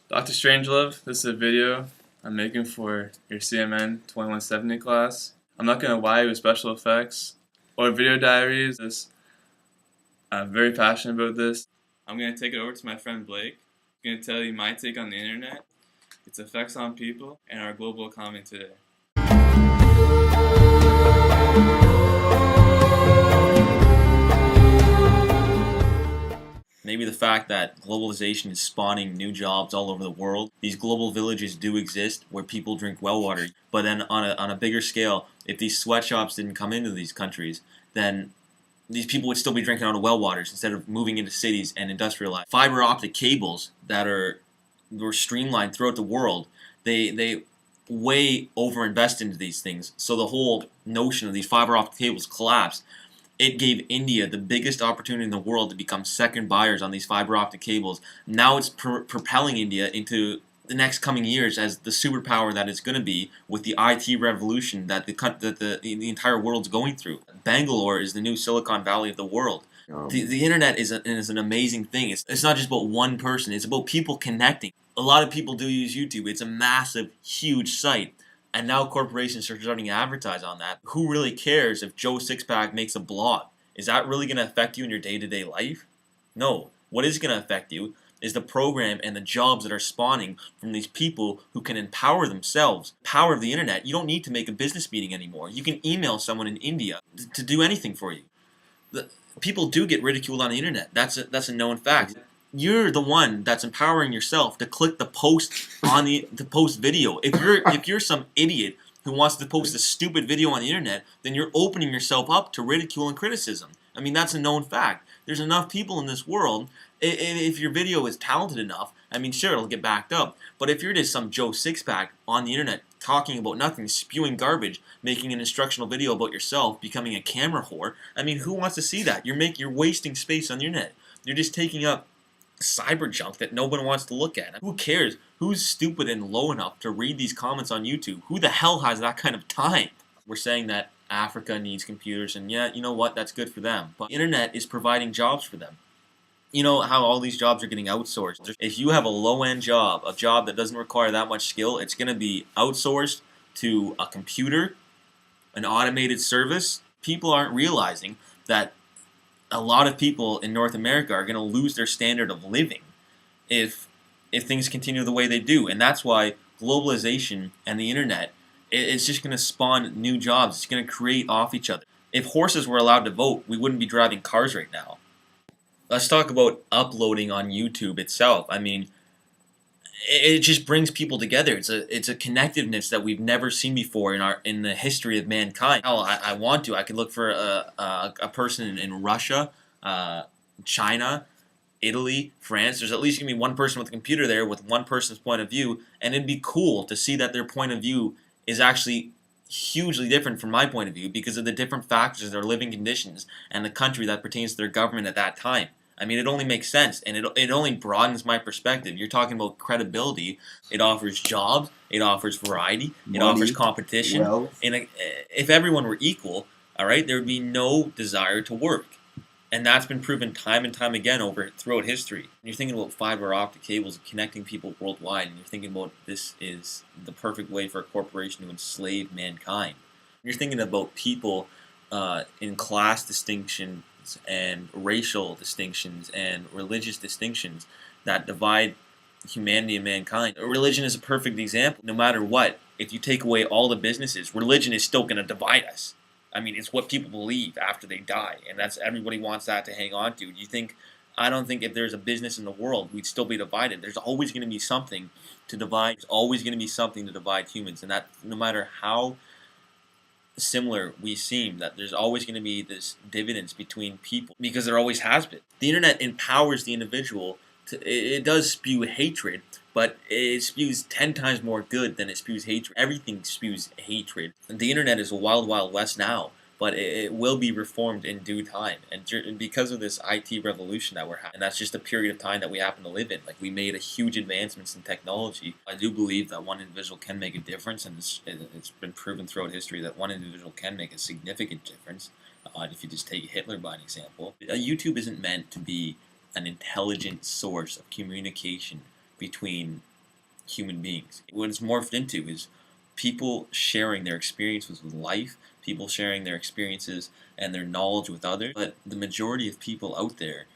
Dr. Strangelove, this is a video I'm making for your CMN 2170 class. I'm not going to lie with special effects or video diaries. I'm very passionate about this. I'm going to take it over to my friend Blake. I'm going to tell you my take on the internet, its effects on people, and our global economy today. Maybe the fact that globalization is spawning new jobs all over the world. These global villages do exist where people drink well water. But then on a bigger scale, if these sweatshops didn't come into these countries, then these people would still be drinking out of well waters instead of moving into cities and industrialized. Fiber optic cables that were streamlined throughout the world, they way overinvest into these things. So the whole notion of these fiber optic cables collapsed. It gave India the biggest opportunity in the world to become second buyers on these fiber optic cables. Now it's propelling India into the next coming years as the superpower that it's going to be with the IT revolution that the entire world's going through. Bangalore is the new Silicon Valley of the world. The internet is an amazing thing. It's not just about one person. It's about people connecting. A lot of people do use YouTube. It's a massive, huge site. And now corporations are starting to advertise on that. Who really cares if Joe Sixpack makes a blog? Is that really going to affect you in your day-to-day life? No. What is going to affect you is the program and the jobs that are spawning from these people who can empower themselves. Power of the internet. You don't need to make a business meeting anymore. You can email someone in India to do anything for you. People do get ridiculed on the internet. That's a known fact. You're the one that's empowering yourself to click the post on the post video. If you're some idiot who wants to post a stupid video on the internet, then you're opening yourself up to ridicule and criticism. I mean, that's a known fact. There's enough people in this world. If your video is talented enough, I mean, sure, it'll get backed up. But if you're just some Joe Sixpack on the internet talking about nothing, spewing garbage, making an instructional video about yourself, becoming a camera whore, I mean, who wants to see that? You're wasting space on the internet. You're just taking up cyber junk that no one wants to look at. Who cares? Who's stupid and low enough to read these comments on YouTube? Who the hell has that kind of time? We're saying that Africa needs computers, and yeah, you know what? That's good for them. But the internet is providing jobs for them. You know how all these jobs are getting outsourced. If you have a low-end job, a job that doesn't require that much skill, it's going to be outsourced to a computer, an automated service. People aren't realizing that a lot of people in North America are going to lose their standard of living if things continue the way they do. And that's why globalization and the internet, it's just going to spawn new jobs. It's going to create off each other. If horses were allowed to vote, we wouldn't be driving cars right now. Let's talk about uploading on YouTube itself. I mean, it just brings people together. It's a connectiveness that we've never seen before in the history of mankind. Hell, I could look for a person in Russia, China, Italy, France. There's at least gonna be one person with a computer there with one person's point of view, and it'd be cool to see that their point of view is actually hugely different from my point of view because of the different factors of their living conditions and the country that pertains to their government at that time. I mean, it only makes sense, and it only broadens my perspective. You're talking about credibility. It offers jobs. It offers variety. It offers competition. And if everyone were equal, all right, there would be no desire to work. And that's been proven time and time again throughout history. You're thinking about fiber optic cables connecting people worldwide, and you're thinking about this is the perfect way for a corporation to enslave mankind. You're thinking about people in class distinction and racial distinctions and religious distinctions that divide humanity and mankind. Religion is a perfect example. No matter what, if you take away all the businesses, religion is still going to divide us. I mean, it's what people believe after they die, and everybody wants that to hang on to. I don't think if there's a business in the world, we'd still be divided. There's always going to be something to divide. There's always going to be something to divide humans, and that no matter how similar we seem, that there's always going to be this dividends between people because there always has been. The internet empowers the individual. It does spew hatred, but it spews 10 times more good than it spews hatred. Everything spews hatred. And the internet is a wild, wild west now, but it will be reformed in due time. And because of this IT revolution that we're having, and that's just a period of time that we happen to live in. Like, we made a huge advancements in technology. I do believe that one individual can make a difference, and it's been proven throughout history that one individual can make a significant difference. If you just take Hitler by an example. YouTube isn't meant to be an intelligent source of communication between human beings. What it's morphed into is people sharing their experiences with life, people sharing their experiences and their knowledge with others. But the majority of people out there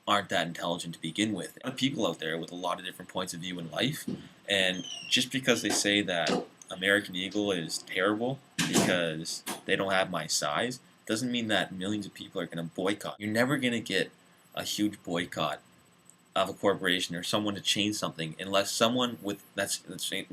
aren't that intelligent to begin with. There are people out there with a lot of different points of view in life, and just because they say that American Eagle is terrible because they don't have my size, doesn't mean that millions of people are going to boycott. You're never going to get a huge boycott of a corporation or someone to change something unless someone with that's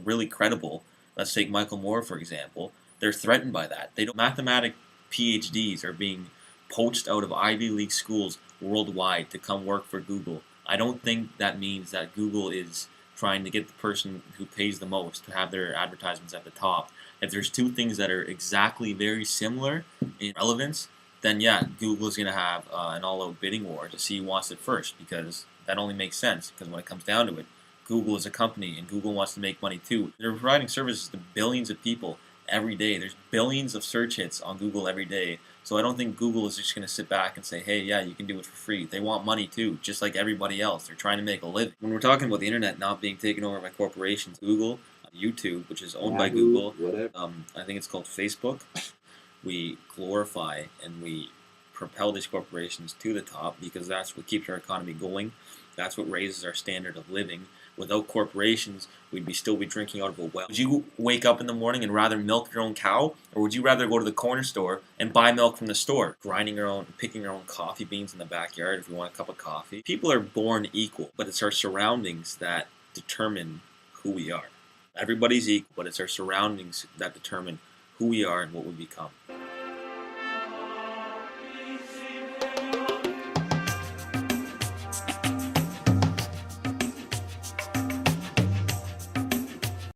really credible. Let's take Michael Moore for example. They're threatened by that. They don't. Mathematic PhDs are being poached out of Ivy League schools worldwide to come work for Google. I don't think that means that Google is trying to get the person who pays the most to have their advertisements at the top. If there's two things that are exactly very similar in relevance, then yeah, Google is going to have an all-out bidding war to see who wants it first, because that only makes sense, because when it comes down to it, Google is a company and Google wants to make money too. They're providing services to billions of people every day. There's billions of search hits on Google every day. So I don't think Google is just going to sit back and say, hey, yeah, you can do it for free. They want money too, just like everybody else. They're trying to make a living. When we're talking about the internet not being taken over by corporations, Google, YouTube, which is owned by Google, I think it's called Facebook, we glorify and we propel these corporations to the top because that's what keeps our economy going. That's what raises our standard of living. Without corporations, we'd still be drinking out of a well. Would you wake up in the morning and rather milk your own cow, or would you rather go to the corner store and buy milk from the store, grinding your own, picking your own coffee beans in the backyard if you want a cup of coffee? People are born equal, but it's our surroundings that determine who we are. Everybody's equal, but it's our surroundings that determine who we are and what we become.